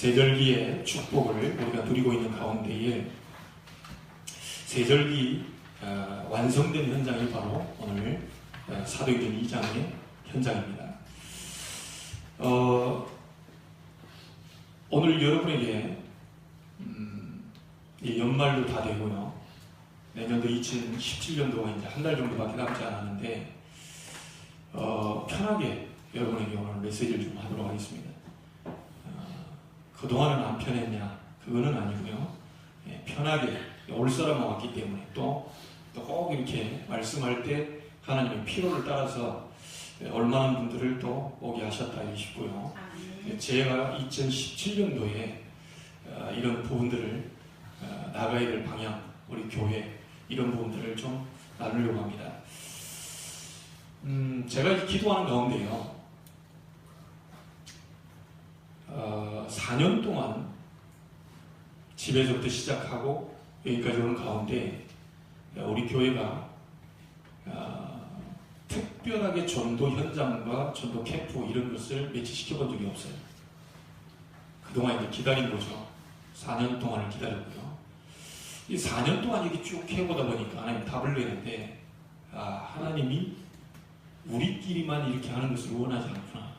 세절기의 축복을 우리가 누리고 있는 가운데에 세절기 완성된 현장이 바로 오늘 사도행전 2장의 현장입니다. 오늘 여러분에게 연말도 다 되고요. 내년도 2017년도가 이제 한 달 정도밖에 남지 않았는데 편하게 여러분에게 오늘 메시지를 좀 하도록 하겠습니다. 그동안은 안 편했냐? 그거는 아니고요. 편하게 올 사람만 왔기 때문에 또 꼭 이렇게 말씀할 때 하나님의 필요를 따라서 얼마나 분들을 또 오게 하셨다 싶고요. 제가 2017년도에 이런 부분들을 나가야 될 방향, 우리 교회 이런 부분들을 좀 나누려고 합니다. 제가 기도하는 가운데요. 4년 동안 집에서부터 시작하고 여기까지 오는 가운데 우리 교회가 특별하게 전도 현장과 전도 캠프 이런 것을 매치시켜 본 적이 없어요. 그동안 이제 기다린 거죠. 4년 동안을 기다렸고요. 이 4년 동안 이렇게 쭉 해보다 보니까 하나님 답을 내는데 하나님이 우리끼리만 이렇게 하는 것을 원하지 않구나.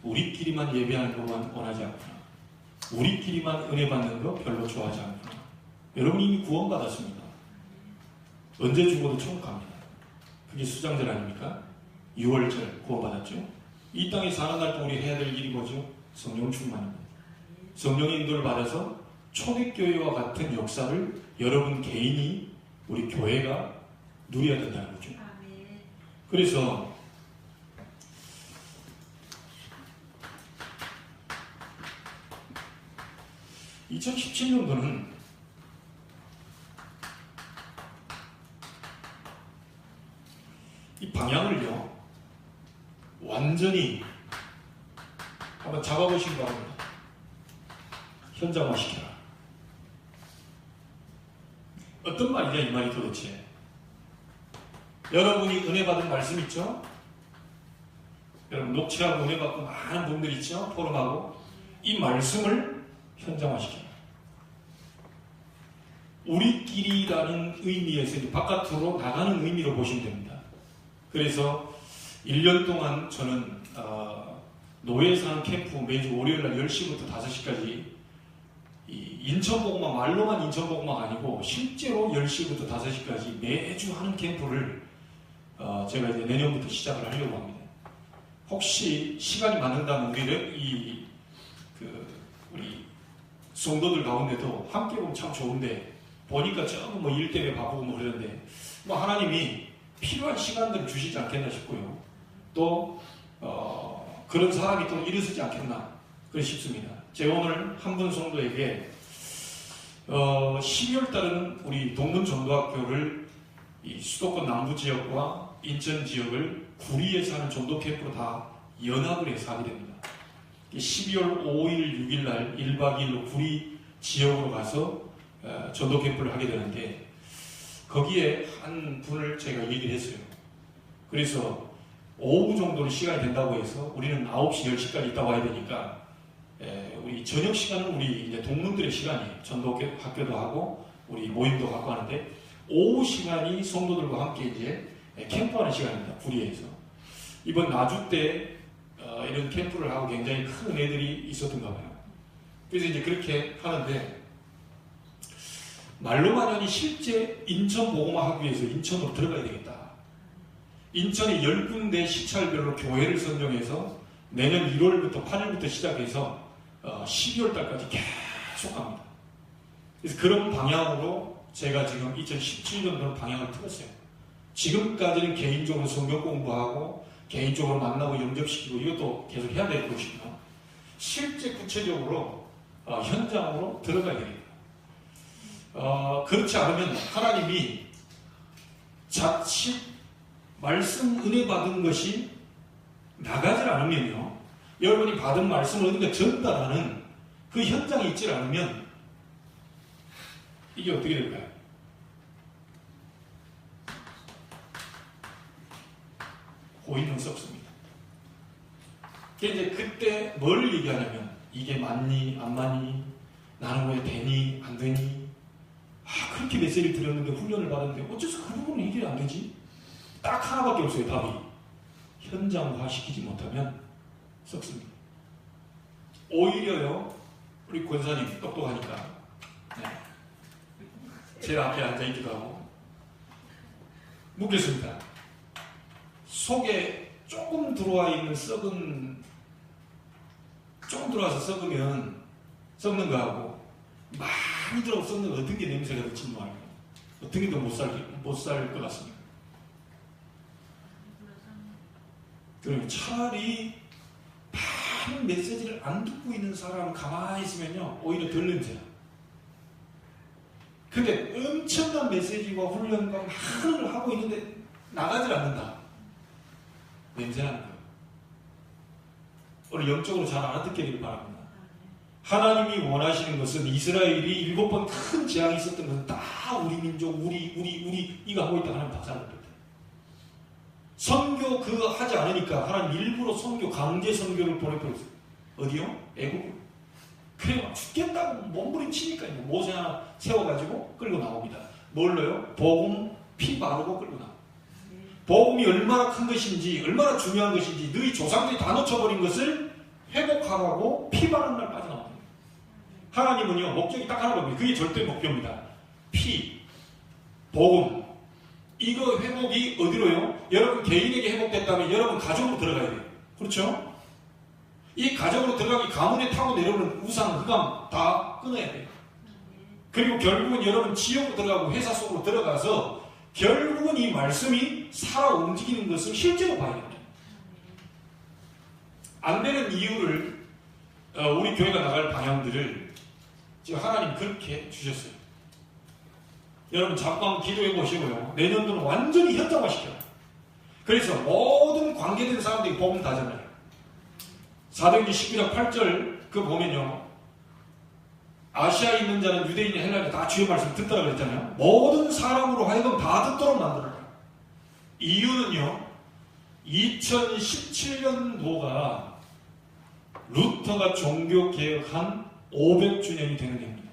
우리끼리만 예배하는 것만 원하지 않구나. 우리끼리만 은혜 받는 거 별로 좋아하지 않구나. 여러분이 이미 구원받았습니다. 언제 죽어도 천국 갑니다. 그게 수장절 아닙니까? 6월절 구원받았죠. 이 땅에 사는 날 동안 우리 해야 될 일이 뭐죠? 성령 충만입니다. 성령의 인도를 받아서 초대교회와 같은 역사를 여러분 개인이 우리 교회가 누려야 된다는 거죠. 그래서 (2017년도는) 이 방향을요 완전히 한번 잡아보시기 바랍니다. 현장화시켜라. 어떤 말이냐 이 말이 도대체. 여러분이 은혜 받은 말씀 있죠? 여러분 녹취하고 은혜 받고 많은 분들 있죠? 포럼하고 이 말씀을 현장화시켜라. 우리끼리라는 의미에서 바깥으로 나가는 의미로 보시면 됩니다. 그래서 1년 동안 저는 노예산 캠프 매주 월요일날 10시부터 5시까지 인천복음화, 말로만 인천복음화가 아니고 실제로 10시부터 5시까지 매주 하는 캠프를 제가 이제 내년부터 시작을 하려고 합니다. 혹시 시간이 맞는다면 우리 성도들 가운데도 함께 보면 참 좋은데 보니까 전부 일 때문에 바쁘고 그러는데 하나님이 필요한 시간들을 주시지 않겠나 싶고요. 또 그런 사람이 또 일어서지 않겠나 그래 싶습니다. 제가 오늘 한 분 성도에게 12월 달은 우리 동문전도학교를 이 수도권 남부 지역과 인천 지역을 구리에서 하는 전도 캠프로 다 연합을 해서 하게 됩니다. 12월 5일, 6일 날 1박 2일로 구리 지역으로 가서 전도 캠프를 하게 되는데 거기에 한 분을 제가 얘기를 했어요. 그래서 오후 정도는 시간이 된다고 해서 우리는 9시, 10시까지 있다 와야 되니까 우리 저녁 시간은 우리 이제 동문들의 시간이에요. 전도 학교도 하고 우리 모임도 갖고 하는데 오후 시간이 성도들과 함께 이제 캠프하는 시간입니다. 구리에서. 이번 나주 때 이런 캠프를 하고 굉장히 큰 은혜들이 있었던가 봐요. 그래서 이제 그렇게 하는데 말로만 하니 실제 인천 복음화 하기 위해서 인천으로 들어가야 되겠다. 인천에 10군데 시찰별로 교회를 선정해서 내년 1월부터 8일부터 시작해서 12월 달까지 계속 갑니다. 그래서 그런 방향으로 제가 지금 2017년도로 방향을 틀었어요. 지금까지는 개인적으로 성경 공부하고 개인적으로 만나고 영접시키고 이것도 계속 해야 될 것이고요. 실제 구체적으로 현장으로 들어가야 됩니다. 그렇지 않으면 하나님이 자칫 말씀 은혜 받은 것이 나가지 않으면요. 여러분이 받은 말씀을 어딘가 전달하는 그 현장에 있지 않으면 이게 어떻게 될까요? 보이는 수 없습니다. 이제 그때 뭘 얘기하냐면 이게 맞니 안 맞니, 나는 왜 되니 안 되니, 그렇게 메시지를 드렸는데 훈련을 받았는데 어째서 그 부분은 해결이 안 되지? 딱 하나밖에 없어요. 답이 현장화 시키지 못하면 썩습니다. 오히려요, 우리 권사님 똑똑하니까 제일 앞에 앉아있기도 하고 묻겠습니다. 속에 조금 들어와 있는 조금 들어와서 썩으면 썩는 거하고 많이 들어서 썩는 거 어떤 게 냄새가 더 진노할까요? 어떤 게 더 못 살 것 같습니까? 그러면 차라리 많은 메시지를 안 듣고 있는 사람은 가만히 있으면요 오히려 덜 냄새나. 근데 엄청난 메시지와 훈련과 많은 걸 하고 있는데 나가질 않는다. 냄새나는 거예요. 오늘 영적으로 잘 알아듣기를 바랍니다. 하나님이 원하시는 것은 이스라엘이 7번 큰 재앙이 있었던 것은 다 우리 민족, 우리 이거 하고 있다 하나님 다 살았거든요. 선교 그거 하지 않으니까 하나님 일부러 강제 선교를 보내버렸어요. 어디요? 애국으로. 그래 막 죽겠다고 몸부림치니까 모세 하나 세워가지고 끌고 나옵니다. 뭘로요? 복음 피 바르고 끌고 나옵니다. 복음이 얼마나 큰 것인지, 얼마나 중요한 것인지, 너희 조상들이 다 놓쳐버린 것을 회복하라고 피 바르는 날 빠져나옵니다. 하나님은요 목적이 딱 하나입니다. 그게 절대 목표입니다. 피, 복음, 이거 회복이 어디로요? 여러분 개인에게 회복됐다면 여러분 가정으로 들어가야 돼요. 그렇죠? 이 가정으로 들어가기 가문에 타고 내려오는 우상, 흑암 다 끊어야 돼요. 그리고 결국은 여러분 지역으로 들어가고 회사 속으로 들어가서 결국은 이 말씀이 살아 움직이는 것을 실제로 봐야 됩니다. 안 되는 이유를 우리 교회가 나갈 방향들을 지금 하나님 그렇게 주셨어요. 여러분 잠깐 기도해 보시고요. 내년도는 완전히 현장화시켜요. 그래서 모든 관계된 사람들이 복음 다 전해요. 사도행전 19장 8절 그거 보면요. 아시아에 있는 자는 유대인이 헬라인이 다 주의 말씀을 듣더라 그랬잖아요. 모든 사람으로 하여금 다 듣도록 만들어라. 이유는요. 2017년도가 루터가 종교개혁한 500주년이 되는 해입니다.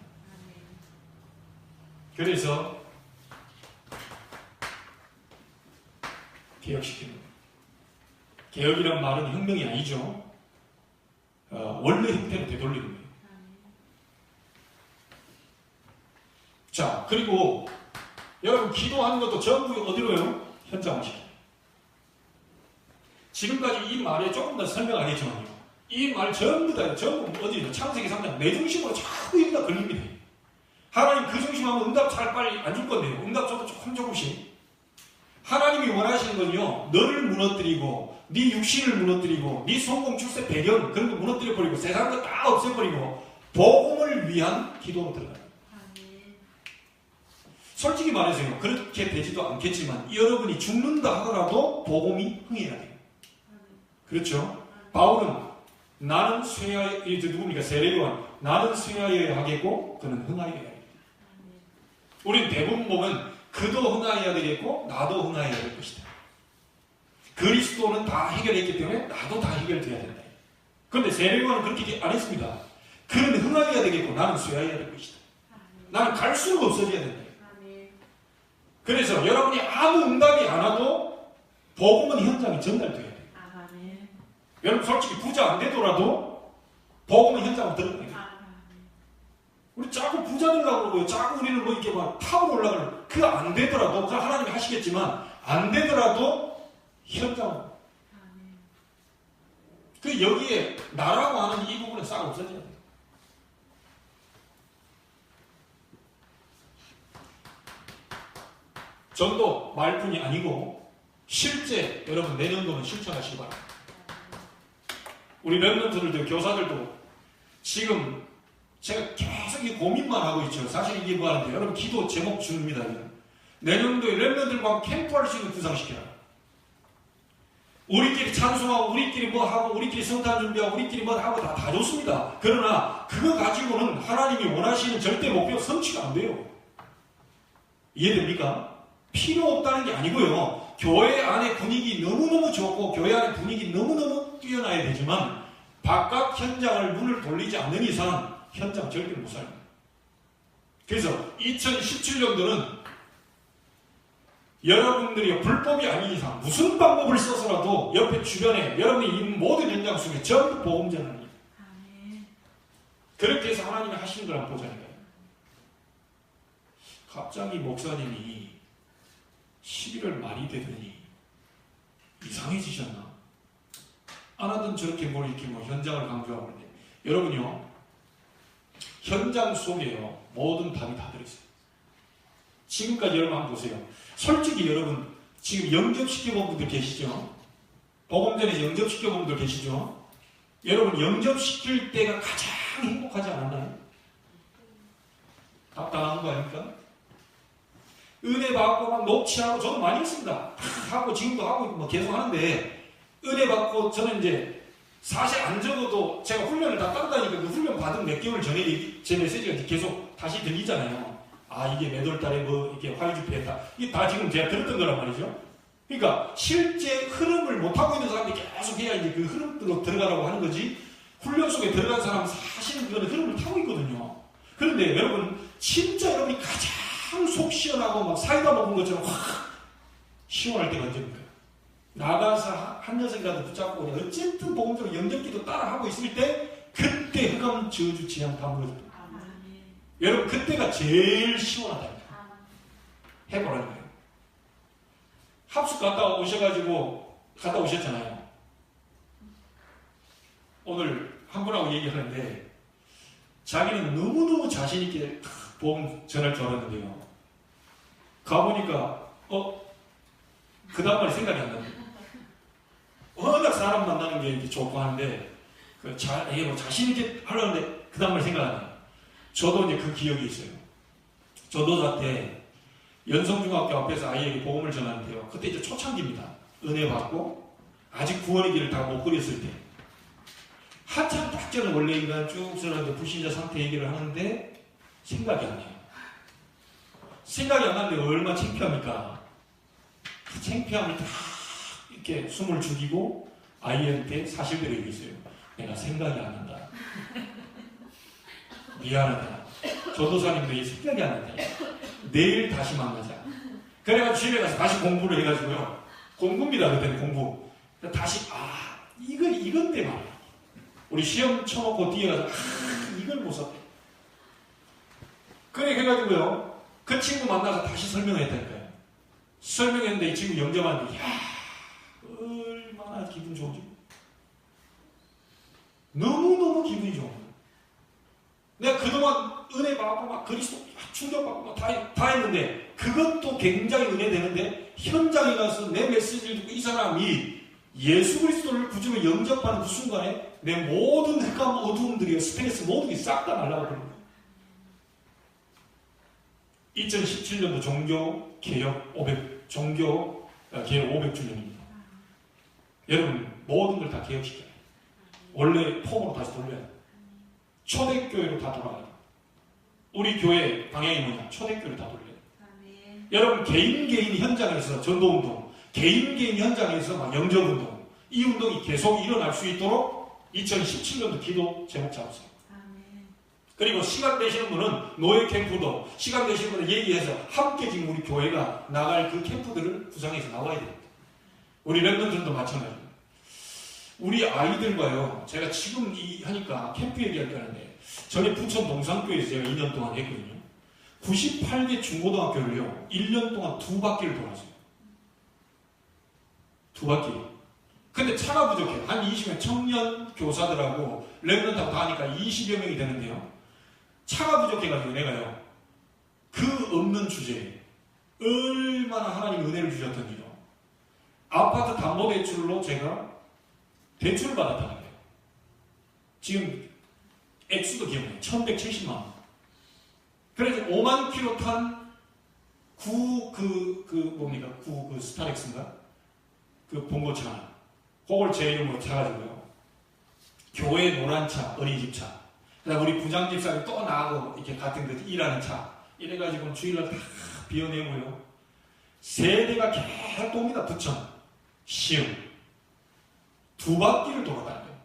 그래서 개혁시키는 거예요. 개혁이란 말은 혁명이 아니죠. 원래 형태로 되돌리는 거예요. 자, 그리고 여러분 기도하는 것도 전부 어디로요? 현장화시켜요. 지금까지 이 말에 조금 더 설명하겠지만요. 이 말 전부 다 전부 어디요? 창세기 3장 내 중심으로 자꾸 여기가 걸립니다. 하나님 그 중심하면 응답 잘 빨리 안 줄 건데요. 응답 줘도 조금씩. 하나님이 원하시는 건요. 너를 무너뜨리고 네 육신을 무너뜨리고 네 성공 출세 배경 그런 거 무너뜨려버리고 세상을 거 다 없애버리고 복음을 위한 기도로 들어가요. 솔직히 말해서요. 그렇게 되지도 않겠지만 여러분이 죽는다 하더라도 복음이 흥해야 돼요. 그렇죠? 바울은 나는 쇠하여 이제 누굽니까? 세례요한 나는 쇠하여야 하겠고 그는 흥하여야 하겠다. 우린 대부분 보면 그도 흥하여야 되겠고 나도 흥하여야 될 것이다. 그리스도는 다 해결했기 때문에 나도 다 해결돼야 된다. 그런데 세례요한은 그렇게 안 했습니다. 그는 흥하여야 되겠고 나는 쇠하여야 될 것이다. 나는 갈수록 없어져야 된다. 그래서 여러분이 아무 응답이 안 와도 복음은 현장에 전달돼야 돼요. 여러분 솔직히 부자 안 되더라도 복음은 현장으로 들어가야 돼요. 우리 자꾸 부자 되려고 그러고요. 자꾸 우리는 뭐 이렇게 막 타고 올라가는 그거 안 되더라도 그건 하나님이 하시겠지만 안 되더라도 현장으로. 그 여기에 나라고 하는 이 부분은 싹 없어져야 돼요. 전도 말뿐이 아니고 실제 여러분 내년도는 실천하시기 바랍니다. 우리 랩런트들도 교사들도 지금 제가 계속 이 고민만 하고 있죠. 사실 이게 뭐 하는데 여러분 기도 제목 줍니다. 내년도에 랩런트들과 캠프할 수 있는 구상시켜라. 우리끼리 찬송하고 우리끼리 뭐 하고 우리끼리 성탄 준비하고 우리끼리 뭐 하고 다 좋습니다. 그러나 그거 가지고는 하나님이 원하시는 절대 목표 성취가 안 돼요. 이해됩니까? 필요 없다는 게 아니고요. 교회 안에 분위기 너무너무 좋고 교회 안에 분위기 너무너무 뛰어나야 되지만 바깥 현장을 문을 돌리지 않는 이상 현장 절대 못 살아요. 그래서 2017년도는 여러분들이 불법이 아닌 이상 무슨 방법을 써서라도 옆에 주변에 여러분이 이 모든 현장 속에 전부 복음 전하는 그렇게 해서 하나님이 하시는 걸 한번 보자니까요. 갑자기 목사님이 11월 말이 되더니 이상해지셨나? 안 하던 저렇게 뭘 이렇게 현장을 강조하고 있는데 여러분요, 현장 속에요 모든 답이 다 들어있어요. 지금까지 여러분 한번 보세요. 솔직히 여러분 지금 영접시켜본 분들 계시죠? 복음전에서 영접시켜본 분들 계시죠? 여러분 영접시킬 때가 가장 행복하지 않았나요? 답답한 거 아닙니까? 은혜 받고 막 녹취하고 저도 많이 했습니다. 하고 지금도 하고 계속 하는데 은혜 받고 저는 이제 사실 안 적어도 제가 훈련을 다 따르다니까 그 훈련 받은 몇 개월 전에 제 메시지가 계속 다시 들리잖아요. 아, 이게 몇 월 달에 뭐 이렇게 화요 집회했다. 이게 다 지금 제가 들었던 거란 말이죠. 그러니까 실제 흐름을 못하고 있는 사람들이 계속 해야 이제 그 흐름으로 들어가라고 하는 거지, 훈련 속에 들어간 사람은 사실은 그거는 흐름을 타고 있거든요. 그런데 여러분, 진짜 여러분이 가장 속 시원하고 막 사이다 먹은 것처럼 확 시원할 때가 언제입니까? 나가서 한 녀석이라도 붙잡고 어쨌든 복음적으로 영접기도 따라하고 있을 때 그때 흑암 저주 지향 다 무너집니다. 여러분 그때가 제일 시원하다니까. 해보라는 거예요. 합숙 갔다 오셨잖아요. 오늘 한 분하고 얘기하는데 자기는 너무너무 자신있게 복음 전할 줄 알았는데요. 가보니까 그 다음 말이 생각이 안 나요. 워낙 사람 만나는 게 이렇게 좋고 하는데 자신있게 하려는데 그 다음 말이 생각 안 나요. 저도 이제 그 기억이 있어요. 전도사 때 연성중학교 앞에서 아이에게 복음을 전하는데요. 그때 이제 초창기입니다. 은혜 받고 아직 구원의 길을 다 못 그렸을 때 한참 딱 전에 원래 인간 쭉 들어가는데 불신자 상태 얘기를 하는데 생각이 안 나요. 생각이 안 나는데 얼마나 창피합니까? 그 창피함을 다 이렇게 숨을 죽이고 아이한테 사실대로 얘기했어요. 내가 생각이 안 난다. 미안하다. 전도사님도 이 생각이 안 난다. 내일 다시 만나자. 그래가지고 집에 가서 다시 공부를 해가지고요. 공부입니다. 그때는 공부. 다시 이건데 말이야. 우리 시험 쳐놓고 뒤에 가서 이걸 못 썼대. 그래 해가지고요. 그 친구 만나서 다시 설명했다니까요. 설명했는데 지금 영접하는데 얼마나 기분 좋은지. 너무너무 기분이 좋은 거예요. 내가 그동안 은혜 받고 막 그리스도 충격받고 막 다 했는데 그것도 굉장히 은혜되는데 현장에 가서 내 메시지를 듣고 이 사람이 예수 그리스도를 구주로 영접하는 그 순간에 내 모든 흑암 어두움들이 스트레스 모든 게 싹 다 날라가 버립니다. 2017년도 종교개혁 500주년입니다. 여러분 모든 걸 다 개혁시켜요. 원래 폼으로 다시 돌려야 돼요. 초대교회로 다 돌아가요. 우리 교회 방향이 뭐냐? 초대교회로 다 돌려요. 여러분 개인 현장에서 전도운동, 개인 현장에서 막 영접운동, 이 운동이 계속 일어날 수 있도록 2017년도 기도 제목 잡으세요. 그리고 시간 되시는 분은 노예 캠프도 시간 되시는 분은 얘기해서 함께 지금 우리 교회가 나갈 그 캠프들을 구상해서 나와야 됩니다. 우리 랩런들도 마찬가지입니다. 우리 아이들과요, 제가 지금 하니까 캠프 얘기할 거는데 전에 부천 동산교회에서 제가 2년 동안 했거든요. 98개 중고등학교를요 1년 동안 2바퀴를 돌았어요. 2바퀴. 근데 차가 부족해요. 한 20명 청년 교사들하고 랩런트하고 다 하니까 20여 명이 되는데요. 차가 부족해가지고 내가요 그 없는 주제에 얼마나 하나님 은혜를 주셨던지요. 아파트 담보대출로 제가 대출을 받았다는 거예요. 지금 액수도 기억나요. 1170만 원. 그래서 5만 킬로 탄 스타렉스인가? 그 봉고차. 그걸 제 이름으로 사가지고요. 교회 노란 차, 어린이집 차. 그 다음 우리 부장집사님 또 나하고 이렇게 같은 데 일하는 차. 이래가지고 주일날 다 비워내고요. 세대가 계속 옵니다. 부천, 시흥. 2바퀴를 돌아다녀요.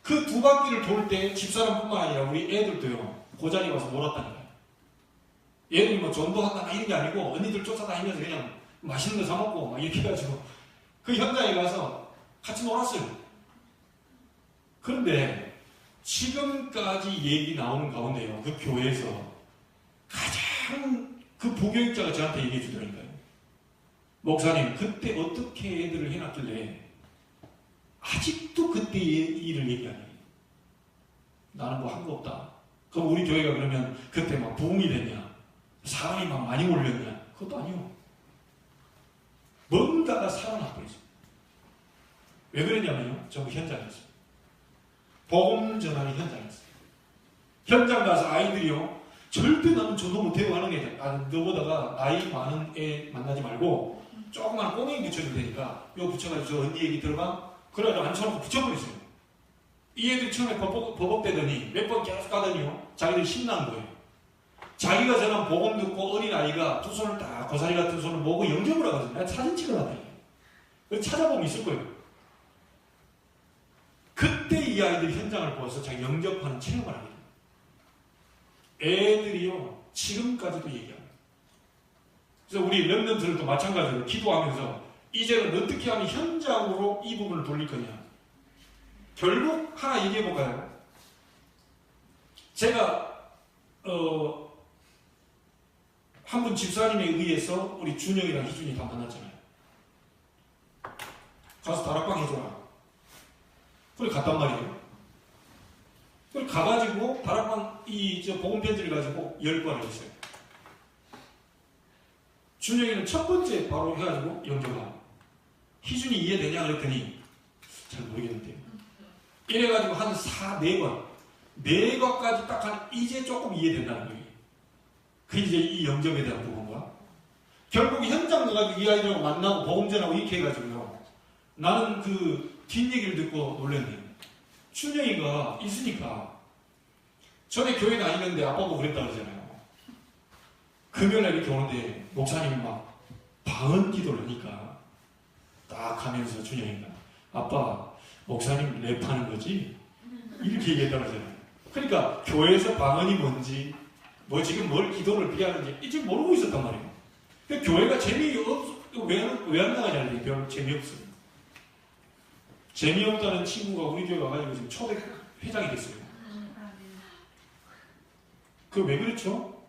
그 두 바퀴를 돌 때 집사람뿐만 아니라 우리 애들도요, 그 자리에 와서 놀았다니까요. 얘들이 뭐 전도한다 이런 게 아니고 언니들 쫓아다니면서 그냥 맛있는 거 사먹고 막 이렇게 해가지고 그 현장에 가서 같이 놀았어요. 그런데 지금까지 얘기 나오는 가운데요, 그 교회에서 가장 그 부교육자가 저한테 얘기해 주더라니까요. 목사님, 그때 어떻게 애들을 해놨길래 아직도 그때 일을 얘기하니? 나는 뭐 한 거 없다. 그럼 우리 교회가 그러면 그때 막 부흥이 됐냐? 사람이 막 많이 몰렸냐? 그것도 아니요. 뭔가가 살아나 버렸어요. 왜 그랬냐면요, 전부 현장이었어요. 복음 전하는 현장이었어요. 현장 가서 아이들이요, 절대 나는 전도 못해요 하는 애, 너보다가 나이 많은 애 만나지 말고 조그만 꼬맹이 붙여줄 테니까 요 붙여가지고 저 언니 얘기 들어봐. 그래가지고 앉혀놓고 붙여버렸어요. 이 애들이 처음에 버벅대더니 몇 번 계속 가더니요, 자기들 신난 거예요. 자기가 전한 복음 듣고 어린아이가 두 손을 딱 고사리 같은 손을 모으고 영접을 하거든요. 내가 사진 찍어놨다니까요. 찾아보면 있을 거예요. 그때 이 아이들이 현장을 보아서 자기 영접하는 체험을 하게 됩니다. 애들이요, 지금까지도 얘기합니다. 그래서 우리 렘넌트들도 마찬가지로 기도하면서 이제는 어떻게 하면 현장으로 이 부분을 돌릴 거냐. 결국 하나 얘기해 볼까요? 제가 한 분 집사님에 의해서 우리 준영이랑 희준이 다 만났잖아요. 가서 다락방 해줘라. 그래 갔단 말이에요. 그래 가가지고 다락방 복음 편지를 가지고 10권을 했어요. 준영이는 첫 번째 바로 해가지고 영접하고, 희준이 이해되냐 그랬더니 잘 모르겠는데요. 이래가지고 한 4권 4권까지 딱 한 이제 조금 이해된다는 거예요. 그게 이제 이 영접에 대한 부분과 결국 현장 가가지고 이 아이들하고 만나고 복음전하고 이렇게 해가지고요, 나는 그 뒷얘기를 듣고 놀랐네요. 준영이가 있으니까 전에 교회 다니는데 아빠가 그랬다 그러잖아요. 금요일날 이렇게 오는데 목사님이 막 방언 기도를 하니까 딱 하면서 준영이가 아빠 목사님 랩하는 거지? 이렇게 얘기했다고 하잖아요. 그러니까 교회에서 방언이 뭔지 뭐 지금 뭘 기도를 비하는지 이제 모르고 있었단 말이에요. 그러니까 교회가 왜 안 나가냐는데 별 재미없어요. 재미없다는 친구가 우리 교회 와가지고 지금 초대 회장이 됐어요. 그 왜 그렇죠?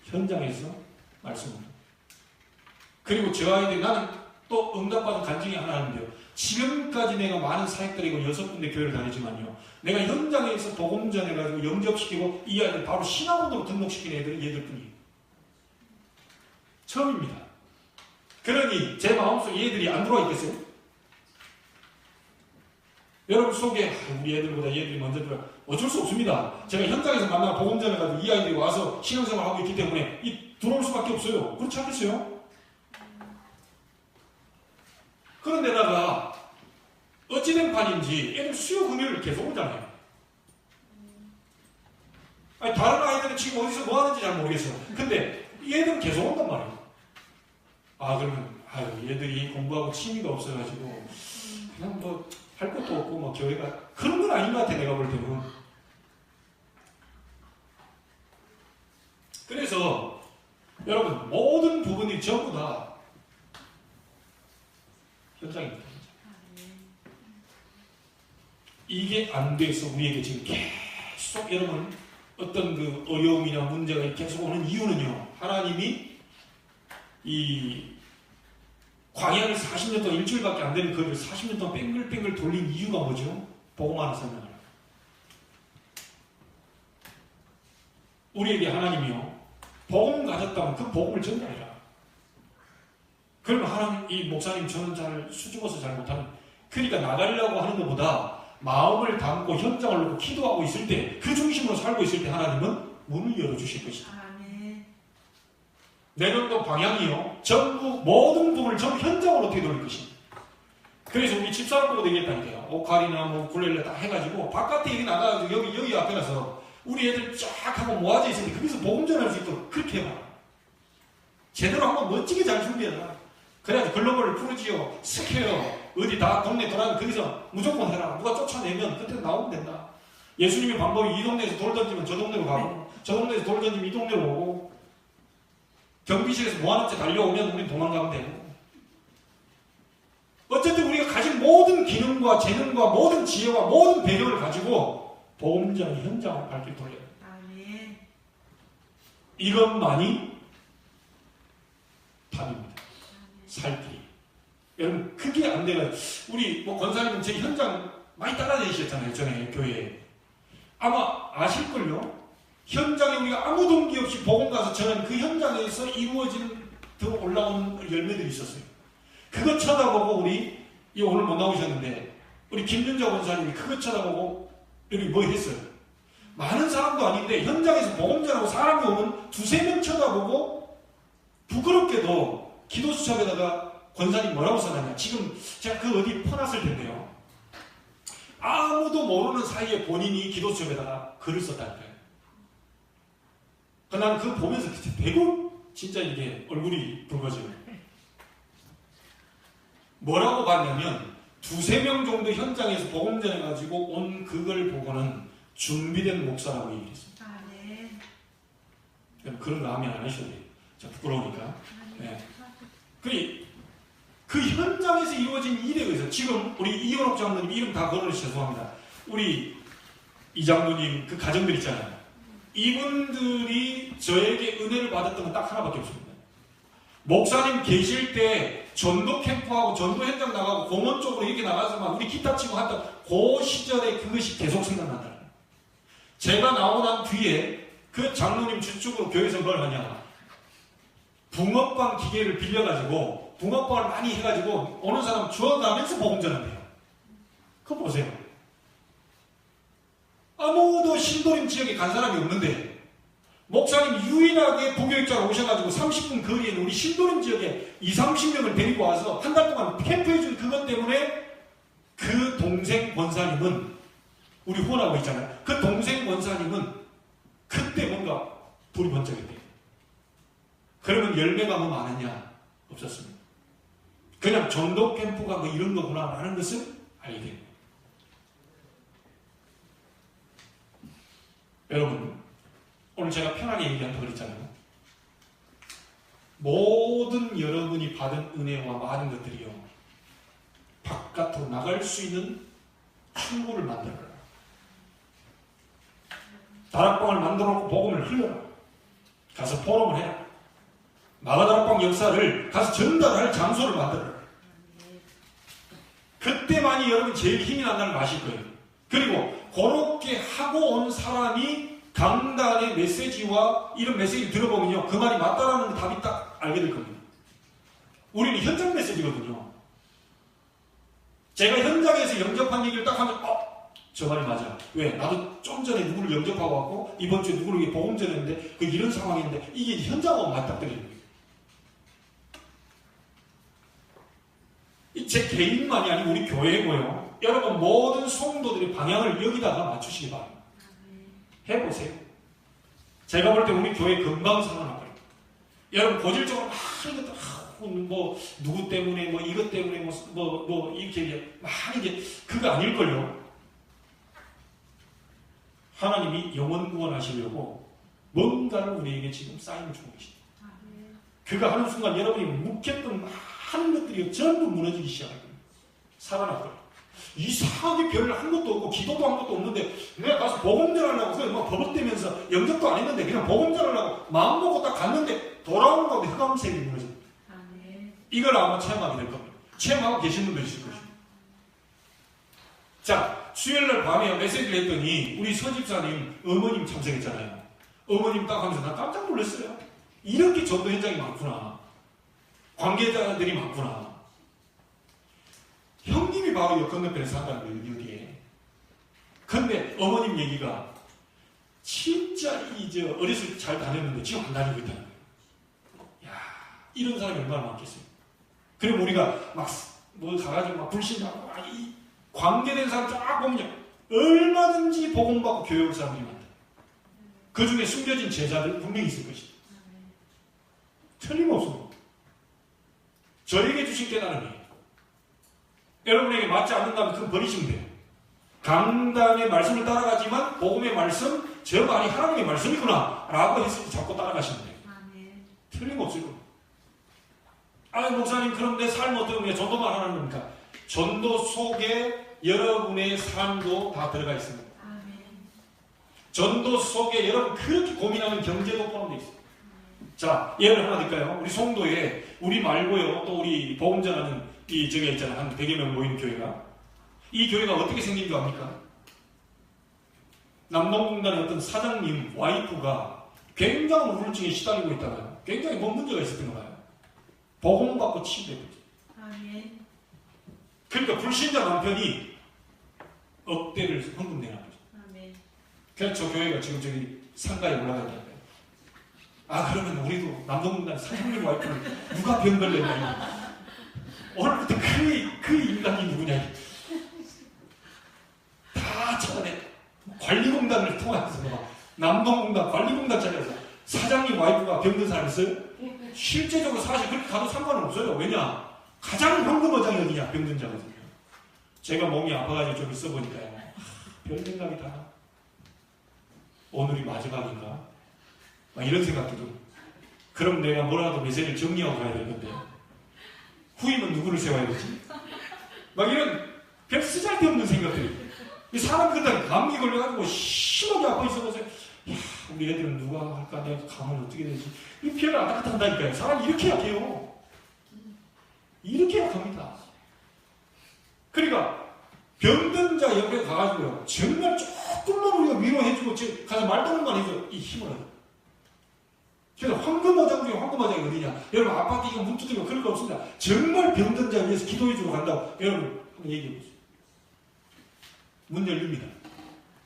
현장에서 말씀을. 그리고 저 아이들이, 나는 또 응답받은 간증이 하나 하는데요. 지금까지 내가 많은 사역들이고 6군데 교회를 다니지만요, 내가 현장에서 복음 전해가지고 영접시키고 이 아이들 바로 신학원으로 등록시킨 애들은 얘들뿐이에요. 처음입니다. 그러니 제 마음속에 얘들이 안 들어와 있겠어요? 여러분 속에 우리 애들보다 얘들이 먼저 들어와, 어쩔 수 없습니다. 제가 현장에서 만나 복음 전해가지고 이 아이들이 와서 신앙생활을 하고 있기 때문에 들어올 수밖에 없어요. 그렇지 않겠어요? 그런데다가 어찌된 판인지 애들 수요 금요일 계속 오잖아요. 아니, 다른 아이들은 지금 어디서 뭐 하는지 잘 모르겠어요. 근데 얘들은 계속 온단 말이에요. 그러면 얘들이 공부하고 취미가 없어가지고 그냥 뭐 할 것도 없고 뭐 교회가 그런 건 아닌 것 같아, 내가 볼 때는. 그래서 여러분, 모든 부분이 전부 다 현장입니다. 이게 안 돼서 우리에게 지금 계속 여러분 어떤 그 어려움이나 문제가 계속 오는 이유는요, 하나님이 이 광야를 40년 동안 일주일밖에 안 되는 거리를 40년 동안 뺑글뺑글 돌린 이유가 뭐죠? 복음 하나 설명하라. 우리에게 하나님이요, 복음 가졌다면 그 복음을 전달해라. 그러면 하나님, 이 목사님 저는 잘 수줍어서 잘 못하는, 그러니까 나가려고 하는 것보다 마음을 담고 현장을 놓고 기도하고 있을 때, 그 중심으로 살고 있을 때 하나님은 문을 열어주실 것이다. 내년도 방향이요, 전부 모든 부분을 전부 현장으로 어떻게 돌릴 것입니다. 그래서 우리 집사람 보고 얘기했다니까요. 오카리나 뭐 굴렐레 다 해가지고 바깥에 여기 나가가지고 여기 앞에 가서 우리 애들 쫙 하고 모아져 있을 때 거기서 복음 전할 수 있도록 그렇게 해봐. 제대로 한번 멋지게 잘 준비해라. 그래야지 글로벌을 푸르지요, 스퀘어, 어디 다 동네 돌아다니면 거기서 무조건 해라. 누가 쫓아내면 그때 나오면 된다. 예수님의 방법이 이 동네에서 돌 던지면 저 동네로 가고 저 동네에서 돌 던지면 이 동네로 오고 경비실에서 무한업체 달려오면 우린 도망가면 되고 어쨌든 우리가 가진 모든 기능과 재능과 모든 지혜와 모든 배경을 가지고 복음 전의 현장을 밝게 돌려야 돼요. 아멘. 이것만이 답입니다. 살 길이. 여러분 그게 안 되면 우리 권사님은 제 현장 많이 따라다니셨잖아요. 전에 교회에. 아마 아실걸요? 현장에 우리가 아무 동기 없이 복음 가서 저는 그 현장에서 이루어지는 더 올라오는 열매들이 있었어요. 그거 쳐다보고 우리 오늘 못 나오셨는데 우리 김윤자 원사님이 그거 쳐다보고 여기 뭐 했어요? 많은 사람도 아닌데 현장에서 복음 전하고 사람이 오면 두세 명 쳐다보고 부끄럽게도 기도 수첩에다가 권사님 뭐라고 써놨냐? 지금 제가 그 어디 퍼놨을 텐데요. 아무도 모르는 사이에 본인이 기도 수첩에다가 글을 썼다니까요. 난 그거 보면서 대고 진짜 이게 얼굴이 붉어져요. 뭐라고 봤냐면 두세 명 정도 현장에서 복음 전해가지고 온 그걸 보고는 준비된 목사라고 얘기했습니다. 아, 네. 그런 거 하면 안 하셔도 돼요. 저 부끄러우니까. 네. 그 현장에서 이루어진 일에 의해서 지금 우리 이건옥 장로님 이름 다 거론해서 죄송합니다. 우리 이 장로님 그 가정들 있잖아요. 이분들이 저에게 은혜를 받았던 건 딱 하나밖에 없습니다. 목사님 계실 때 전도 캠프하고 전도 현장 나가고 공원 쪽으로 이렇게 나가서 막 우리 기타 치고 했던 그 시절에 그것이 계속 생각난다. 제가 나오고 난 뒤에 그 장로님 주축으로 교회에서 뭘 하냐. 붕어빵 기계를 빌려가지고 붕어빵을 많이 해가지고 오는 사람 주워가면서 복음 전한대요. 그거 보세요. 아무도 신도림 지역에 간 사람이 없는데 목사님 유일하게 부교육자로 오셔가지고 30분 거리에 있는 우리 신도림 지역에 20-30명을 데리고 와서 한 달 동안 캠프해준 그것 때문에 그 동생 권사님은 우리 후원하고 있잖아요. 그 동생 권사님은 그때 뭔가 불이 번쩍했대요. 그러면 열매가 뭐 많았냐? 없었습니다. 그냥 전도 캠프가 뭐 이런 거구나 라는 것을 알게 됩니다. 여러분 오늘 제가 편하게 얘기한다고 그랬잖아요. 모든 여러분이 받은 은혜와 많은 것들이요 바깥으로 나갈 수 있는 출구를 만들어라. 다락방을 만들어놓고 복음을 흘려라. 가서 포럼을 해라. 마가다락방 역사를 가서 전달할 장소를 만들어라. 그때만이 여러분 제일 힘이 난다는 걸 아실 거예요. 그리고 그렇게 하고 온 사람이 강단의 메시지와 이런 메시지를 들어보면요 그 말이 맞다라는 답이 딱 알게 될 겁니다. 우리는 현장 메시지거든요. 제가 현장에서 영접한 얘기를 딱 하면 저 말이 맞아. 왜? 나도 좀 전에 누구를 영접하고 왔고 이번 주에 누구를 복음 전했는데 그 이런 상황인데 이게 현장하고 맞닥뜨리는 거예요. 제 개인만이 아니고 우리 교회고요. 여러분 모든 성도들의 방향을 여기다가 맞추시기 바랍니다. 해보세요. 제가 볼 때 우리 교회 금방 살아날 거예요. 여러분 고질적으로 많은 것들 뭐 누구 때문에 뭐 이것 때문에 뭐 이렇게 많은 게 그거 아닐걸요. 하나님이 영원 구원하시려고 뭔가를 우리에게 지금 사인을 주고 계십니다. 그거 하는 순간 여러분이 묵혔던 많은 것들이 전부 무너지기 시작할 겁니다. 살아날 거예요. 이상하게 별을 한 것도 없고 기도도 한 것도 없는데 내가 가서 복음 전하려고 그냥 막 버벅대면서 영접도 안 했는데 그냥 복음 전하려고 마음 먹고 딱 갔는데 돌아오는 가운데 흑암색이 무너집니다. 이걸 아마 체험하게 될 겁니다. 체험하고 계신 분도 있을 것입니다. 자, 수요일날 밤에 메시지를 했더니 우리 서집사님 어머님 참석했잖아요. 어머님 딱 하면서 나 깜짝 놀랐어요. 이렇게 전도 현장이 많구나. 관계자들이 많구나. 형님이 바로 여 건너편에 산다는 거예요. 여기에. 근데 어머님 얘기가 진짜 이제 어렸을 때 잘 다녔는데 지금 안 다니고 있다는 거예요. 야, 이런 사람이 얼마나 많겠어요. 그리고 우리가 막 뭐 가가지고 막 불신하고 이 관계된 사람 쫙 보면요 얼마든지 복음받고 교육을 사람들이 많다. 그 중에 숨겨진 제자들 분명히 있을 것이다. 틀림없습니다. 저에게 주신 깨달음이에요. 여러분에게 맞지 않는다면 그건 버리시면 돼요. 강단의 말씀을 따라가지만 복음의 말씀, 저 말이 하나님의 말씀이구나 라고 했을 때 자꾸 따라가시면 돼요. 틀림없어요. 목사님 그럼 내 삶 어떻게 전도만 하는 겁니까? 전도 속에 여러분의 삶도 다 들어가 있습니다. 전도 속에 여러분 그렇게 고민하는 경제도 포함되어 있습니다. 자, 예를 하나 드릴까요? 우리 송도에 우리 말고요 또 우리 복음 전하는 이 저기 있잖아요. 한 100여 명 모이는 교회가, 이 교회가 어떻게 생긴 줄 압니까? 남동공단의 어떤 사장님 와이프가 굉장한 우울증에 시달리고 있다가요. 굉장히 뭔 문제가 있었던 거예요. 복음 받고 치유됐거든요. 그러니까 불신자 남편이 억대를 헌금 내는 거죠. 그래서 저 교회가 지금 저기 상가에 올라가 있는 거예요. 그러면 우리도 남동공단 사장님 와이프를 누가 병 걸렸냐. 오늘부터 그 인간이 누구냐. 다 찾아내. 관리공단을 통해서 남동공단 관리공단 찾아서 사장님 와이프가 병든 사람 있어요? 실제적으로 사실 그렇게 가도 상관은 없어요. 왜냐? 가장 황금어장이 어디냐? 병든 자거든요. 제가 몸이 아파가지고 좀 있어 보니까요. 별 생각이 다. 오늘이 마지막인가? 이런 생각도 들고. 그럼 내가 뭐라도 메시지를 정리하고 가야 될 건데. 후임은 누구를 세워야 되지? 이런 별 쓰잘데없는 생각들이. 사람이 그때 감기 걸려가지고 심하게 아파 있어서 우리 애들은 누가 할까? 내가 감을 어떻게 되지? 이 피해를 안타깝다 한다니까요. 사람이 이렇게 약해요. 이렇게 약합니다. 그러니까 병든 자 옆에 가가지고요. 정말 조금만 우리가 위로해주고 가서 말동무만 해서 이 힘을 얻어요. 그래서 황금어장 중에 황금어장이 어디냐? 여러분 아파트 이거 문 두드리고 그럴 거 없습니다. 정말 병든 자 위해서 기도해주고 간다고 여러분 한번 얘기해보세요. 문 열립니다.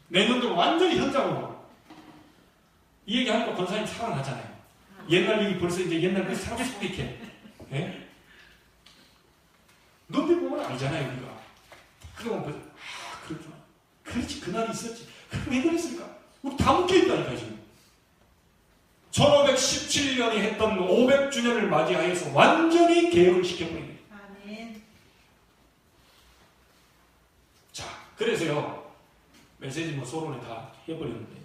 내년도 완전히 현장으로. 이 얘기하니까 권사님 살아나잖아요. 옛날 얘기 벌써 이제 옛날 그 사람 이렇게. 예? 눈빛 보면 알잖아요, 우리가. 그러면 벌써, 그렇구나. 그렇지, 그날이 있었지. 그럼 왜 그랬을까? 우리 다 묶여있다니까, 지금. 1517년에 했던 500주년을 맞이하여서 완전히 개혁을 시켜버립니다. 자, 그래서요, 메시지 소론에 다 해버렸는데,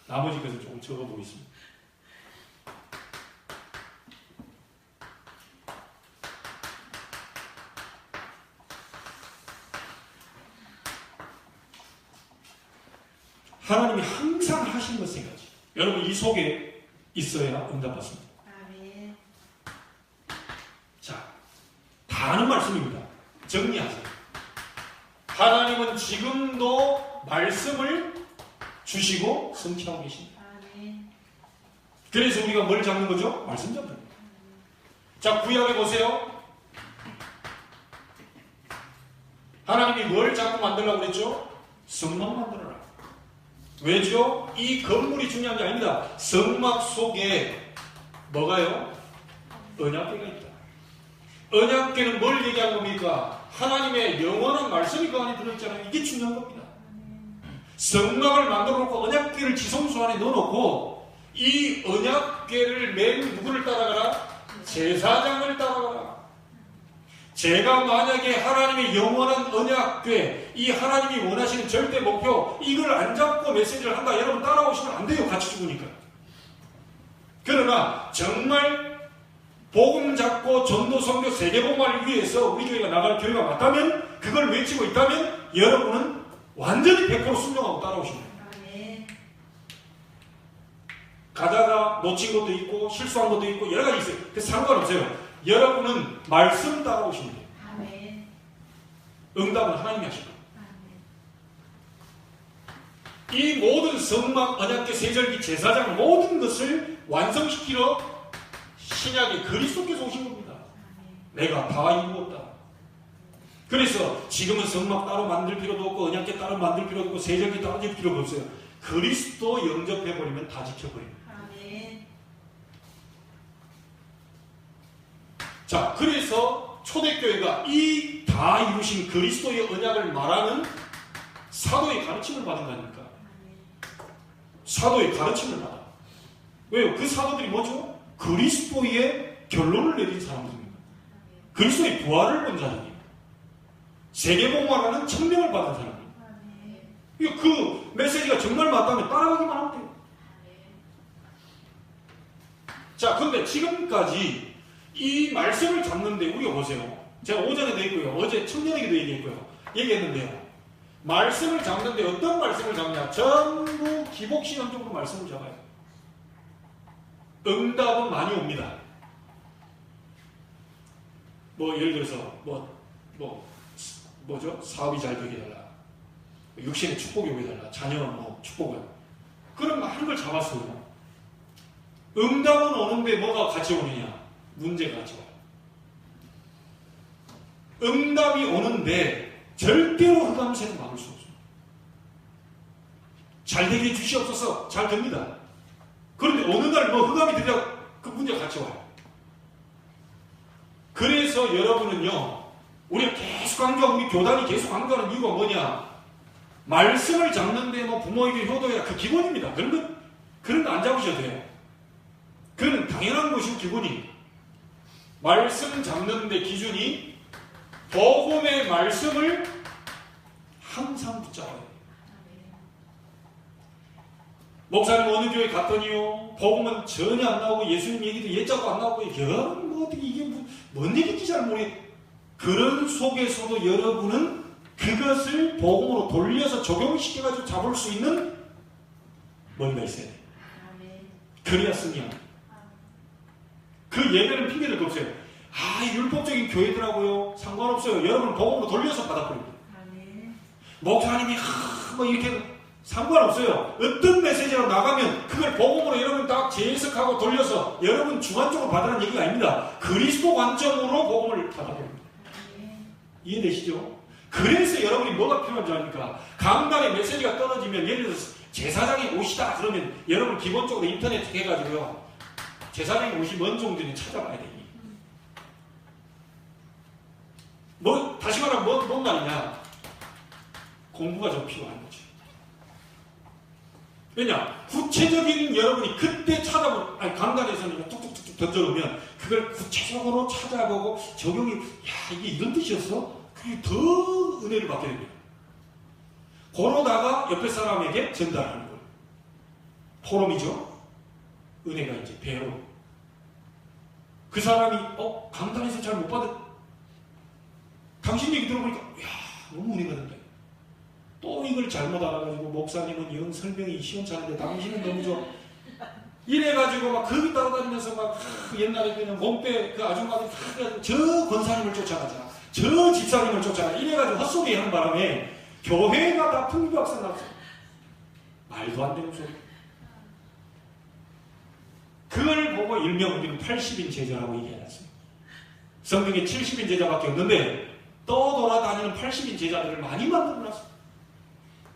나머지 것을 조금 적어보겠습니다. 하나님이 항상 하시는 것 생각하지. 여러분 이 속에 있어야 응답받습니다. 자, 다 아는 말씀입니다. 정리하세요. 하나님은 지금도 말씀을 주시고 성취하고 계십니다. 그래서 우리가 뭘 잡는 거죠? 말씀 잡는 거예요. 자, 구약에 보세요. 하나님이 뭘 자꾸 만들라고 그랬죠? 성막 만들어라. 왜죠? 이 건물이 중요한 게 아닙니다. 성막 속에 뭐가요? 언약궤가 있다. 언약궤는 뭘 얘기한 겁니까? 하나님의 영원한 말씀이 그 안에 들어있잖아요. 이게 중요한 겁니다. 성막을 만들어 놓고 언약궤를 지성소 안에 넣어놓고 이 언약궤를 맨 누구를 따라가라? 제사장을 따라가라. 제가 만약에 하나님의 영원한 언약궤, 이 하나님이 원하시는 절대 목표, 이걸 안 잡고 메시지를 한다. 여러분 따라오시면 안 돼요. 같이 죽으니까. 그러나 정말 복음 잡고 전도 선교 세계복음화를 위해서 우리 교회가 나갈 교회가 맞다면, 그걸 외치고 있다면 여러분은 완전히 100% 순종하고 따라오십니다. 가다가 놓친 것도 있고 실수한 것도 있고 여러 가지 있어요. 그래서 상관없어요. 여러분은 말씀 따라오십니다. 응답은 하나님이 하실 겁니다. 이 모든 성막, 언약궤, 세절기, 제사장 모든 것을 완성시키러 신약의 그리스도께서 오신 겁니다. 내가 다 이루었다. 그래서 지금은 성막 따로 만들 필요도 없고 언약궤 따로 만들 필요도 없고 세절기 따로 질 필요가 없어요. 그리스도 영접해버리면 다 지켜버립니다. 자, 그래서 초대교회가 이 다 이루신 그리스도의 언약을 말하는 사도의 가르침을 받은 거 아닙니까? 사도의 가르침을 받아. 왜요? 그 사도들이 뭐죠? 그리스도의 결론을 내린 사람들입니다. 그리스도의 부활을 본 자들이에요. 세계복음화라는 천명을 받은 사람이에요. 그 메시지가 정말 맞다면 따라가기만 하면 돼요. 자, 근데 지금까지 이 말씀을 잡는데 우리가 보세요. 제가 오전에도 했고요. 어제 청년에게도 얘기했는데요. 말씀을 잡는데 어떤 말씀을 잡냐? 전부 기복신앙적으로 말씀을 잡아요. 응답은 많이 옵니다. 뭐 예를 들어서 뭐죠? 사업이 잘 되게 해달라. 육신의 축복이 오게 해달라. 자녀는 뭐 축복을. 그런 많은 걸 잡았어요. 응답은 오는데 뭐가 같이 오느냐? 문제가 같이 와요. 응답이 오는데 절대로 흑암새는 막을 수 없어요. 잘 되게 해주시옵소서. 잘 됩니다. 그런데 어느 날 뭐 흑암이 되자 그 문제가 같이 와요. 그래서 여러분은요, 우리가 계속 강조하고 우리 교단이 계속 강조하는 이유가 뭐냐? 말씀을 잡는데 뭐 부모에게 효도해라. 그 기본입니다. 그런 거 안 잡으셔도 돼요. 그건 당연한 것이고 기본이. 말씀 잡는데 기준이 복음의 말씀을 항상 붙잡아야 돼요. 목사님 어느 교회 갔더니요, 복음은 전혀 안 나오고 예수님 얘기도 옛자도 안 나오고 뭐 어떻게 이게 뭔 얘기인지 잘 모르겠어요. 그런 속에서도 여러분은 그것을 복음으로 돌려서 적용시켜가지고 잡을 수 있는 뭔가 있어야 돼요. 그래야 승리야. 그 예배는 핑계될 거 없어요. 율법적인 교회더라고요. 상관없어요. 여러분 복음으로 돌려서 받아버립니다. 목사님이 뭐 이렇게 상관없어요. 어떤 메시지로 나가면 그걸 복음으로 여러분 딱 재해석하고 돌려서 여러분 주관적으로 받으라는 얘기가 아닙니다. 그리스도 관점으로 복음을 받아버립니다. 이해되시죠? 그래서 여러분이 뭐가 필요한지 아닙니까? 강단에 메시지가 떨어지면 예를 들어서 제사장이 오시다 그러면 여러분 기본적으로 인터넷 해가지고요, 제사장이 오시 뭔 정도인지 찾아봐야 돼요. 다시 말하면 뭔 말이냐? 공부가 좀 필요한 거죠. 왜냐? 구체적인 여러분이 그때 강단에서는 뚝뚝뚝 던져놓으면 그걸 구체적으로 찾아보고 적용이, 이게 이런 뜻이었어? 그게 더 은혜를 받게 됩니다. 그러다가 옆에 사람에게 전달하는 거예요. 포럼이죠? 은혜가 이제 배로. 그 사람이, 강단에서 잘 못 받은, 당신 얘기 들어보니까, 너무 은혜가 된다. 또 이걸 잘못 알아가지고, 목사님은 영 설명이 시원찮은데 당신은 너무 좋아. 이래가지고 막 거기 따라다니면서 막 옛날에 그냥 몸빼 그 아줌마들 저 권사님을 쫓아가자. 저 집사님을 쫓아가자. 이래가지고 헛소리 하는 바람에 교회가 다 풍비박산 났어요. 말도 안 되는 소리. 그걸 보고 일명 우리는 80인 제자라고 얘기해놨어요. 성경에 70인 제자밖에 없는데 떠돌아다니는 80인 제자들을 많이 만들어놨어요.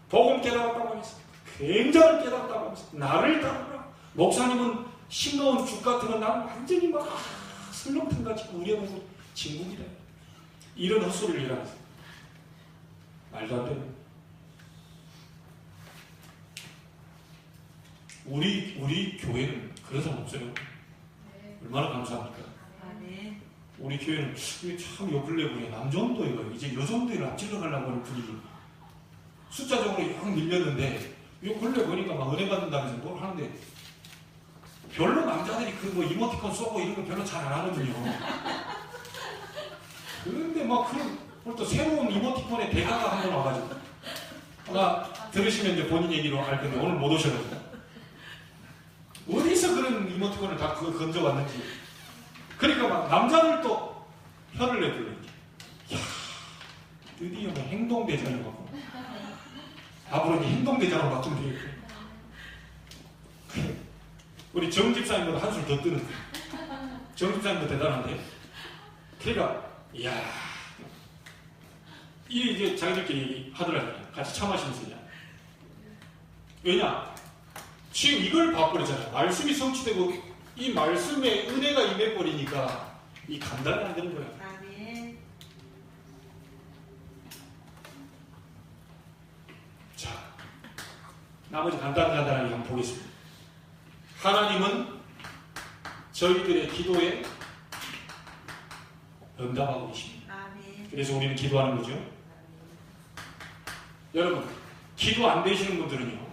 복음 깨달았다고 하면서 굉장히 깨달았다고 하면서 나를 따르라. 목사님은 싱거운 죽 같은 건 나는 완전히 막 설렁탕같이 우려하면서 진국이다. 이런 헛소리를 일어났어요. 말도 안 되는. 우리 교회는 그런 사람 없어요. 얼마나 감사합니까? 우리 교회는 참 요 근래 보니 남정도에 이제 여정도를 앞질러 가려고 하는 분위기. 숫자적으로 영 밀렸는데 요 근래 보니까 막 은혜 받는다면서 뭘 하는데 별로 남자들이 그 뭐 이모티콘 쏘고 이런 거 별로 잘 안 하거든요. 그런데 막 또 새로운 이모티콘의 대가가 한 번 와가지고 아마 들으시면 이제 본인 얘기로 알 텐데 오늘 못 오셔가지고 어디서 그런 이모티콘을 다 그거 건져왔는지. 그러니까 막 남자들도 혀를 내들고 이야 드디어 뭐 행동대장을 받고 앞으로 이제 행동대장을 바꾸면 되겠고 우리 정 집사님보다 한술 더 뜨는 정 집사님도 대단한데 그러니까 이야 이게 자기들끼리 하더라고요. 같이 차 마시면서 그냥. 왜냐? 지금 이걸 봐버리잖아요. 말씀이 성취되고 이 말씀에 은혜가 임해버리니까 이 감당이 안 되는 거예요. 자, 나머지 간단하게 한번 보겠습니다. 하나님은 저희들의 기도에 응답하고 계십니다. 그래서 우리는 기도하는 거죠. 여러분, 기도 안 되시는 분들은요,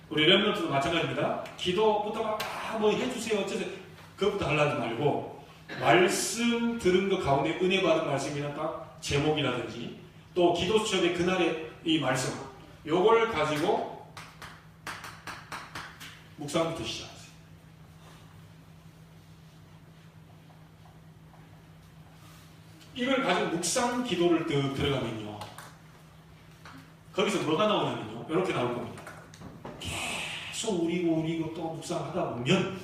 우리 렘넌트도 마찬가지입니다. 기도부터 막 뭐 해주세요 어쩌세요 그것부터 하려지 말고, 말씀 들은 것 가운데 은혜 받은 말씀이나 딱 제목이라든지 또 기도 수첩의 그날의 이 말씀, 요걸 가지고 묵상부터 시작하세요. 이걸 가지고 묵상 기도를 들어가면요, 거기서 뭐가 나오냐면요, 이렇게 나올 겁니다. 계속 우리고 또 묵상하다 보면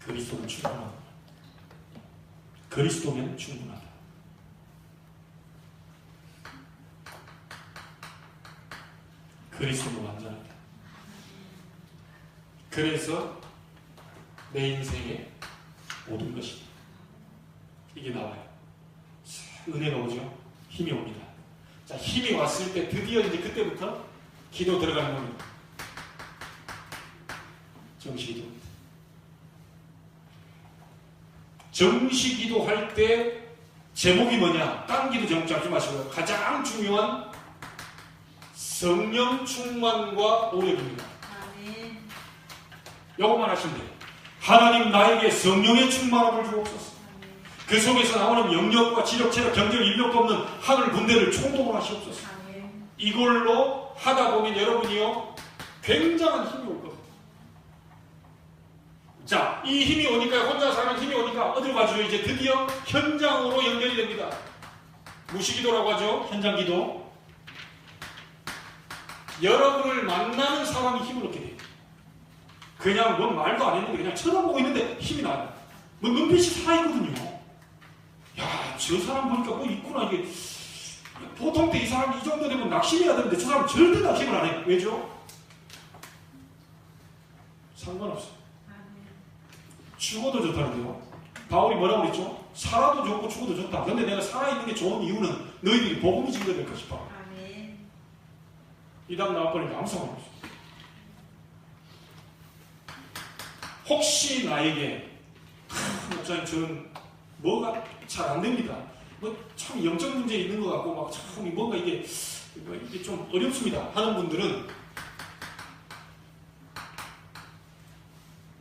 그리스도는 충분하다. 그리스도면 충분하다. 그리스도는 완전하다. 그래서 내 인생의 모든 것이 이게 나와요. 은혜가 오죠. 힘이 옵니다. 자, 힘이 왔을 때 드디어 이제 그때부터 기도 들어가는 겁니다. 정시기도. 정시기도 할 때 제목이 뭐냐? 딴 기도 제목 잡지 마시고요. 가장 중요한 성령 충만과 오력입니다. 요것만 하시면 돼요. 하나님 나에게 성령의 충만함을 주옵소서. 그 속에서 나오는 영역과 지력, 체력, 경제력, 인력도 없는 하늘 군대를 총동을 하시옵소서. 이걸로 하다 보면 여러분이요, 굉장한 힘이 올 겁니다. 자, 이 힘이 오니까, 혼자 사는 힘이 오니까 어디로 가죠? 이제 드디어 현장으로 연결이 됩니다. 무시기도라고 하죠. 현장기도. 여러분을 만나는 사람이 힘을 얻게 돼요. 그냥 뭔 말도 안 했는데 그냥 쳐다보고 있는데 힘이 나요. 뭐 눈빛이 살아있거든요. 야, 저 사람 보니까 뭐 있구나. 이게 보통 때 이 사람이 이 정도 되면 낙심해야 되는데 저 사람 절대 낙심을 안 해요. 왜죠? 상관없어요. 죽어도 좋다는데요. 바울이 뭐라고 그랬죠? 살아도 좋고 죽어도 좋다. 근데 내가 살아있는 게 좋은 이유는 너희들이 복음이 증거될까 싶어. 이 다음 나와버리니까 아무 상관없어요. 혹시 나에게 목사님 저는 뭐가 잘 안 됩니다. 뭐 참 영적 문제 있는 것 같고 막 참 뭔가 이게 좀 어렵습니다 하는 분들은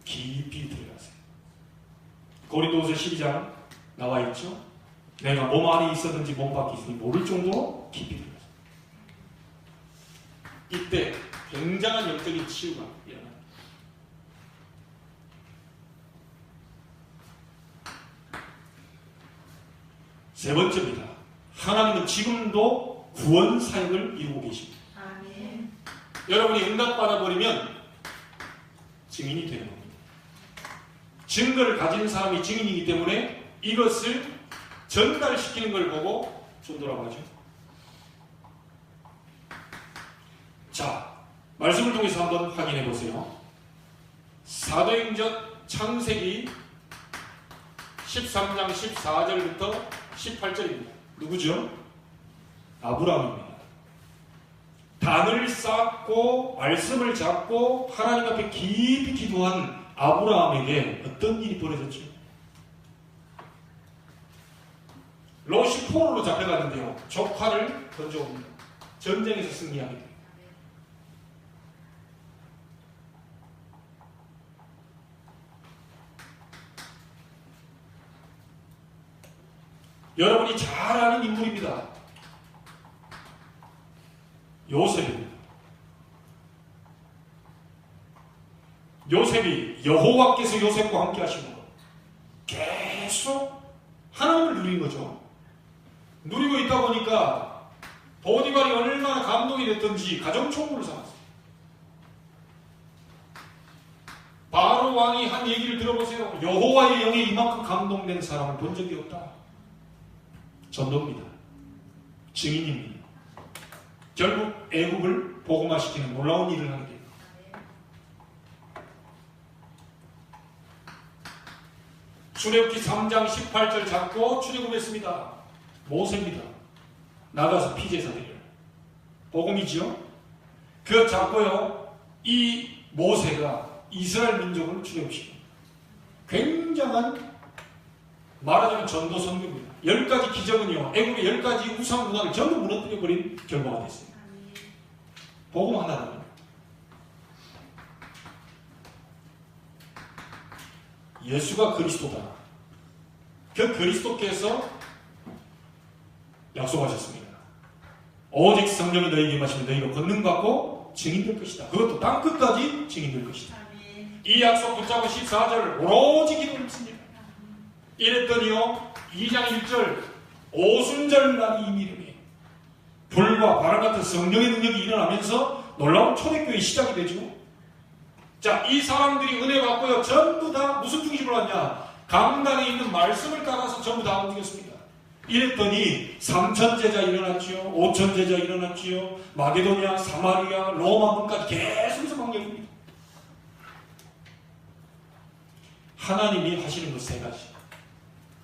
깊이 들어가세요. 고린도후서 12장 나와 있죠. 내가 몸 안에 있었는지 몸 밖에 있으니 모를 정도로 깊이 들어가세요. 이때 굉장한 영적인 치유가 일어납니다. 세 번째입니다. 하나님은 지금도 구원 사역을 이루고 계십니다. 아멘. 여러분이 응답받아 버리면 증인이 되는 겁니다. 증거를 가진 사람이 증인이기 때문에 이것을 전달시키는 걸 보고 전도라고 하죠. 자, 말씀을 통해서 한번 확인해 보세요. 사도행전 창세기 13장 14절부터 18절입니다. 누구죠? 아브라함입니다. 단을 쌓고 말씀을 잡고 하나님 앞에 깊이 기도한 아브라함에게 어떤 일이 벌어졌죠? 롯이 포로로 잡혀갔는데요. 조카를 던져옵니다. 전쟁에서 승리하게 됩니다. 여러분이 잘 아는 인물입니다. 요셉입니다. 요셉이 여호와께서 요셉과 함께 하시고 계속 하나님을 누린 거죠. 누리고 있다 보니까 보디발이 얼마나 감동이 됐던지 가정총무를 삼았어요. 바로 왕이 한 얘기를 들어보세요. 여호와의 영에 이만큼 감동된 사람을 본 적이 없다. 전도입니다. 증인입니다. 결국 애국을 복음화시키는 놀라운 일을 하게 됩니다. 출애굽기 3장 18절 잡고 출애굽했습니다. 모세입니다. 나가서 피제사 드려요. 복음이지요. 그거 잡고요. 이 모세가 이스라엘 민족을 출애굽시킵니다. 굉장한 말하자면 전도 선교입니다. 10가지 기적은요, 애국의 10가지 우상 문화를 전부 무너뜨려버린 결과가 됐어요. 복음 하나는 예수가 그리스도다. 그 그리스도께서 약속하셨습니다. 오직 성령이 너희에게 임하시면 너희가 권능 받고 증인될 것이다. 그것도 땅끝까지 증인될 것이다. 이 약속 붙잡고 14절 오로지 기도를 했습니다. 이랬더니요 2장 1절 오순절 날이 이미르니 불과 바람 같은 성령의 능력이 일어나면서 놀라운 초대교회의 시작이 되죠. 자, 이 사람들이 은혜 받고요 전부 다 무슨 중심으로 왔냐? 강단에 있는 말씀을 따라서 전부 다 움직였습니다. 이랬더니 3천 제자 일어났지요. 5천 제자 일어났지요. 마게도냐, 사마리아, 로마문까지 계속해서 관계합니다. 하나님이 하시는 것 세 가지.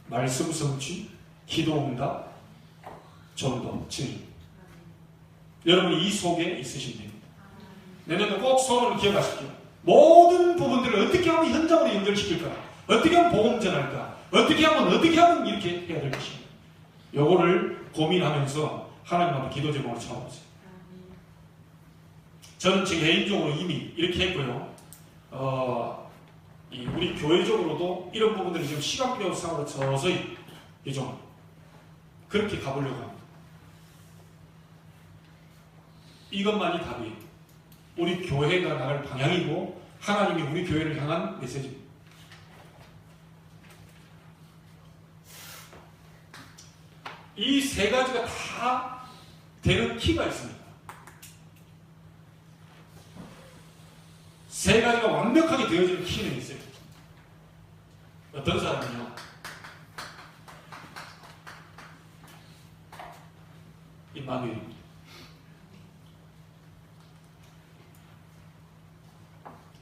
말씀 성취, 기도 응답, 전도, 증인. 여러분 이 속에 있으시면 됩니다. 내년도 꼭 소원을 기억하십시오. 모든 부분들을 어떻게 하면 현장으로 연결시킬까? 어떻게 하면 복음 전할까? 어떻게 하면 이렇게 해야 될 것인가? 요거를 고민하면서 하나님 앞에 기도 제목을 찾아보세요. 저는 제 개인적으로 이미 이렇게 했고요. 우리 교회적으로도 이런 부분들이 지금 시간 필요성으로 서서히 좀 그렇게 가보려고 합니다. 이것만이 답이에요. 우리 교회가 나갈 방향이고 하나님이 우리 교회를 향한 메시지입니다. 이 세 가지가 다 되는 키가 있습니다. 세 가지가 완벽하게 되어지는 키는 있어요. 어떤 사람은요, 임마누엘입니다.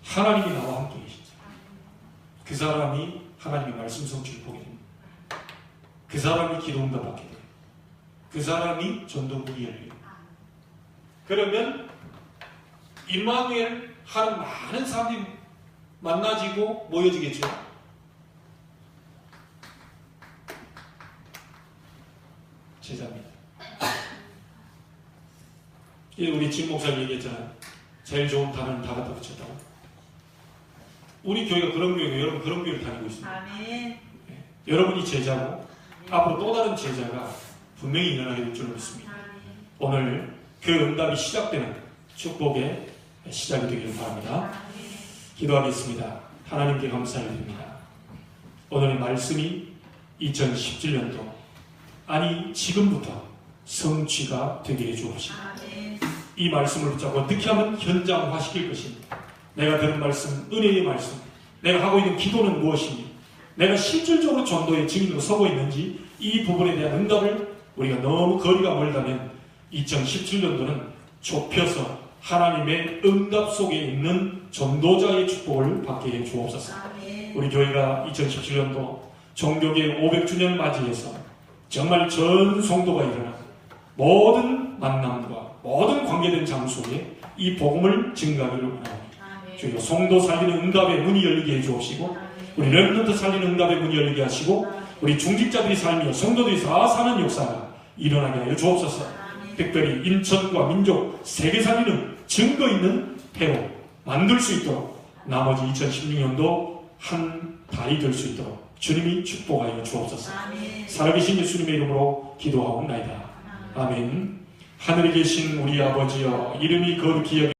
하나님이 나와 함께 계시죠. 그 사람이 하나님의 말씀 성취를 보게 됩니다. 그 사람이 기도 응답 받게 돼요. 그 사람이 전도문이 열려요. 그러면 임마누엘 하는 많은 사람들이 만나지고 모여지겠죠. 제자입니다. 우리 진 목사가 얘기했잖아요. 제일 좋은 단어는 다 갖다 붙였다고. 우리 교회가 그런 교회고 여러분 그런 교회를 다니고 있습니다. 아멘. 네. 여러분이 제자고 아멘. 앞으로 또 다른 제자가 분명히 일어나게 될 줄 믿습니다. 아멘. 오늘 그 응답이 시작되는 축복의 시작이 되기를 바랍니다. 아멘. 기도하겠습니다. 하나님께 감사드립니다. 오늘의 말씀이 2017년도 아니 지금부터 성취가 되게 해주옵시고 이 말씀을 붙잡고 어떻게 하면 현장화시킬 것입니다. 내가 들은 말씀, 은혜의 말씀, 내가 하고 있는 기도는 무엇이니 내가 실질적으로 전도의 증인으로 서고 있는지 이 부분에 대한 응답을 우리가 너무 거리가 멀다면 2017년도는 좁혀서 하나님의 응답 속에 있는 전도자의 축복을 받게 해 주옵소서. 우리 교회가 2017년도 종교계 500주년을 맞이해서 정말 전 성도가 일어나고 모든 만남과 모든 관계된 장소에 이 복음을 증가하기를 원합니다. 주여 성도 살리는 응답의 문이 열리게 해 주옵시고 우리 렘넌트 살리는 응답의 문이 열리게 하시고 우리 중직자들이 살며 성도들이 사는 역사가 일어나게 하여 주옵소서. 특별히 인천과 민족 세계 살리는 증거 있는 회로 만들 수 있도록 나머지 2016년도 한 달이 될 수 있도록 주님이 축복하여 주옵소서. 살아계신 예수님의 이름으로 기도하옵나이다. 아멘. 하늘에 계신 우리 아버지여 이름이 거룩히 여겨